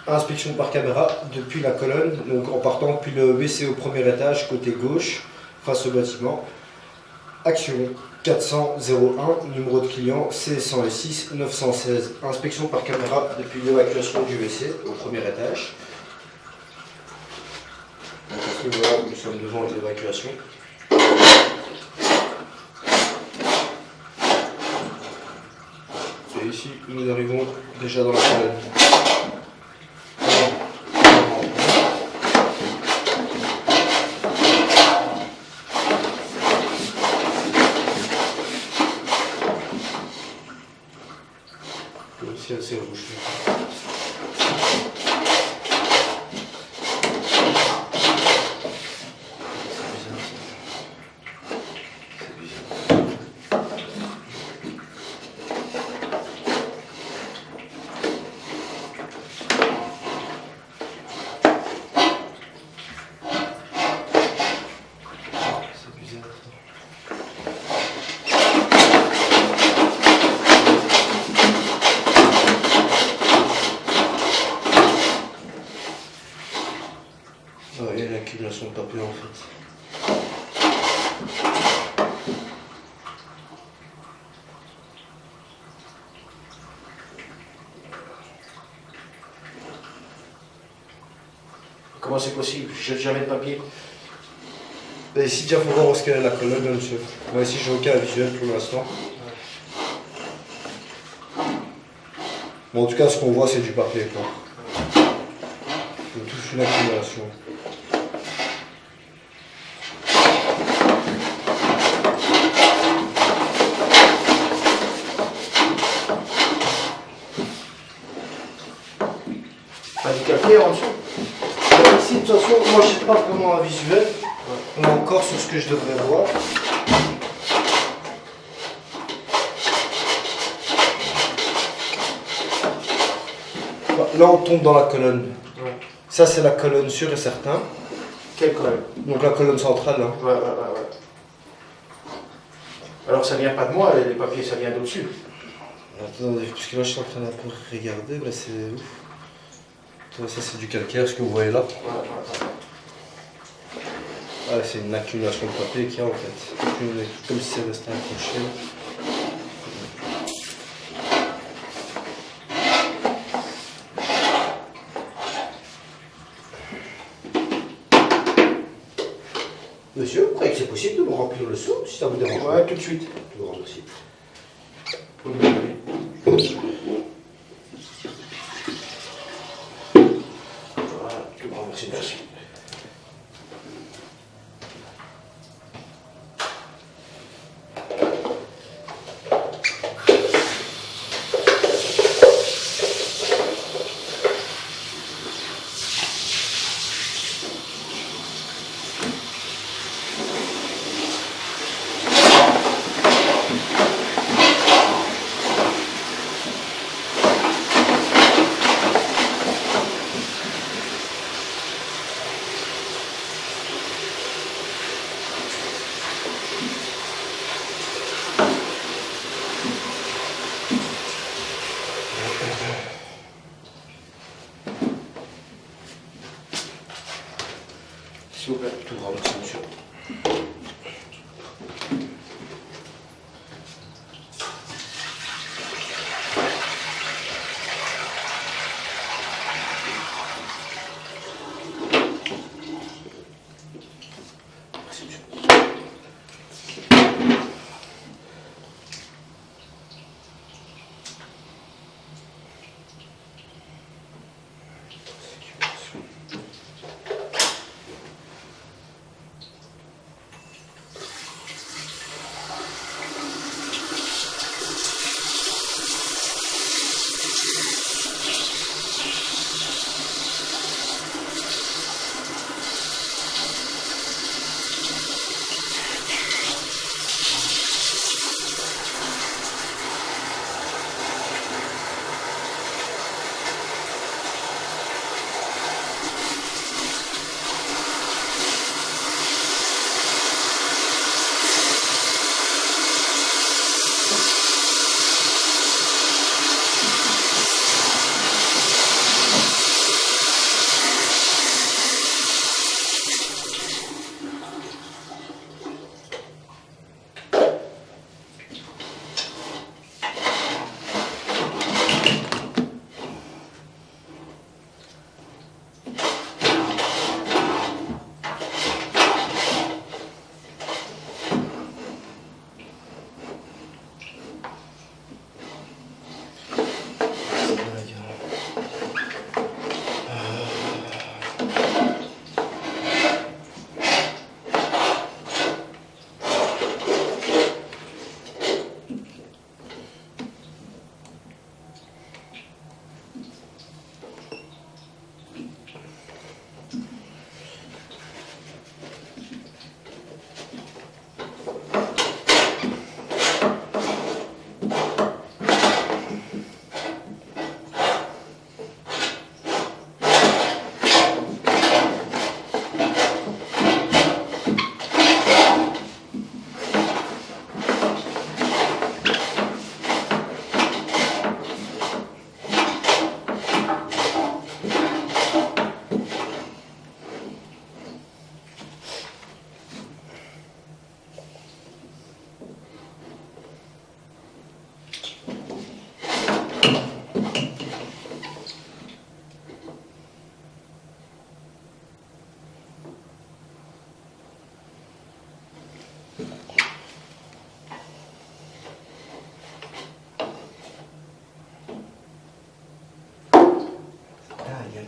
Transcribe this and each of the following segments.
Inspection par caméra depuis la colonne, donc en partant depuis le WC au premier étage, côté gauche, face au bâtiment. Action 400-01, numéro de client C106 916. Inspection par caméra depuis l'évacuation du WC au premier étage. Donc à ce niveau-là, nous sommes devant l'évacuation. Et ici, nous arrivons déjà dans la colonne. C'est assez rouge. Il y a l'accumulation de papier en fait. Comment c'est possible? Je jette jamais de papier. Et ici, déjà, il faut voir où est-ce qu'elle est la colonne, monsieur. Moi, ici, j'ai aucun visuel pour l'instant. Bon, en tout cas, ce qu'on voit, c'est du papier, quoi. On touche une accumulation. Pas du calcaire en dessous. Ici, de toute façon, moi, je n'ai pas vraiment un visuel. On est encore sur ce que je devrais voir. Là, on tombe dans la colonne. Ouais. Ça, c'est la colonne sûre et certain. Quelle colonne? Donc la colonne centrale. Hein. Ouais. Alors ça vient pas de moi, les papiers, ça vient d'au-dessus. Attendez, parce que là, je suis en train d'un peu regarder. Là, c'est ouf. Ça, c'est du calcaire, ce que vous voyez là. Ouais. Ah, c'est une accumulation de papier qu'il y a en fait. Comme si c'est resté accroché. Monsieur, vous croyez que c'est possible de me remplir le seau, si ça vous dérange? Ouais, tout de suite. Je vous remercie. Faut le donner. Voilà, je vous remercie. Merci. S'il vous plaît, tout grand, merci monsieur. Merci, monsieur.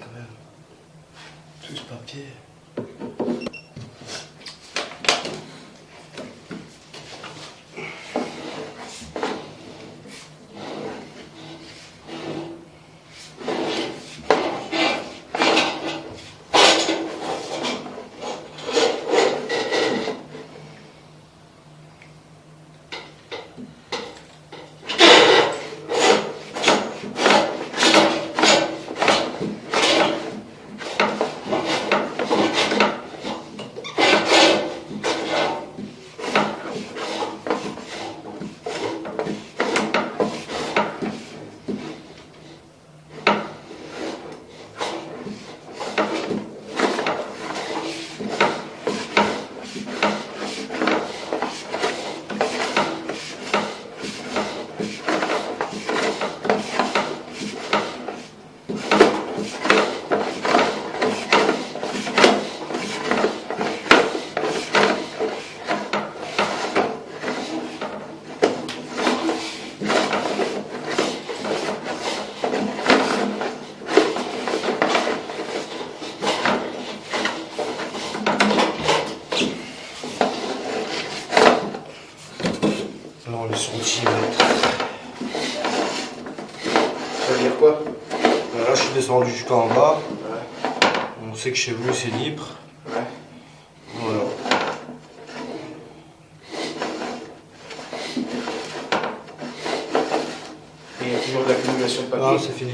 quand même. Tout ce papier. Là, on est sur 10 mètres. Ça veut dire quoi? Là, je suis descendu jusqu'en bas. Ouais. On sait que chez vous, c'est libre. Ouais. Voilà. Et il y a toujours de l'accumulation de papier. Ah, c'est fini.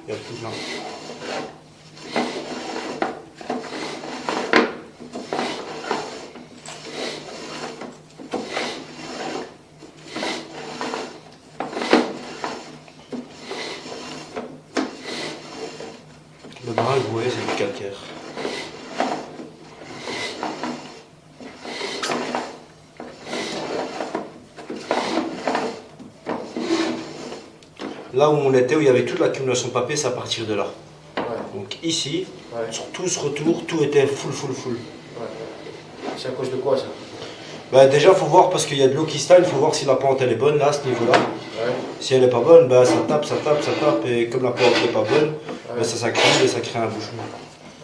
Il y a plus de là. Le brun, vous voyez, c'est du calcaire. Là où on était, où il y avait toute l'accumulation de papier, c'est à partir de là. Ouais. Donc ici, Ouais. sur tout ce retour, tout était full. Ouais. C'est à cause de quoi ça? Bah, déjà, il faut voir parce qu'il y a de l'eau qui stagne, il faut voir si la pente elle est bonne là, à ce niveau-là. Ouais. Si elle n'est pas bonne, bah, ça tape, et comme la pente n'est pas bonne, Ouais. bah, ça s'accumule et ça crée un bouchon.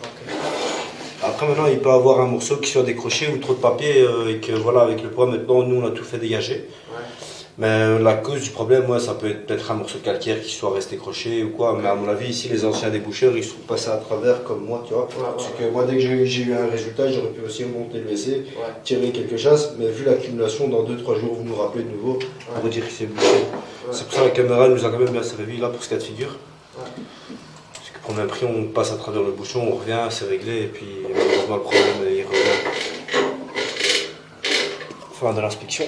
Ok. Après maintenant, il peut avoir un morceau qui soit décroché ou trop de papier et que voilà, avec le poids maintenant, nous on a tout fait dégager. Ouais. Mais la cause du problème, moi, ça peut être peut-être un morceau de calcaire qui soit resté croché ou quoi. Mais à mon avis, ici, les anciens déboucheurs, ils sont passés à travers comme moi, tu vois. Ouais, Parce ouais. que moi, dès que j'ai eu un résultat, j'aurais pu aussi monter le WC, Ouais. tirer quelque chose. Mais vu l'accumulation, dans 2-3 jours, vous nous rappelez de nouveau pour vous dire que c'est bouché. Ouais. C'est pour ça que la caméra nous a quand même bien servi là pour ce cas de figure. Ouais. Parce que pour même prix, on passe à travers le bouchon, on revient, c'est réglé, et puis malheureusement, le problème, il revient. Fin de l'inspection.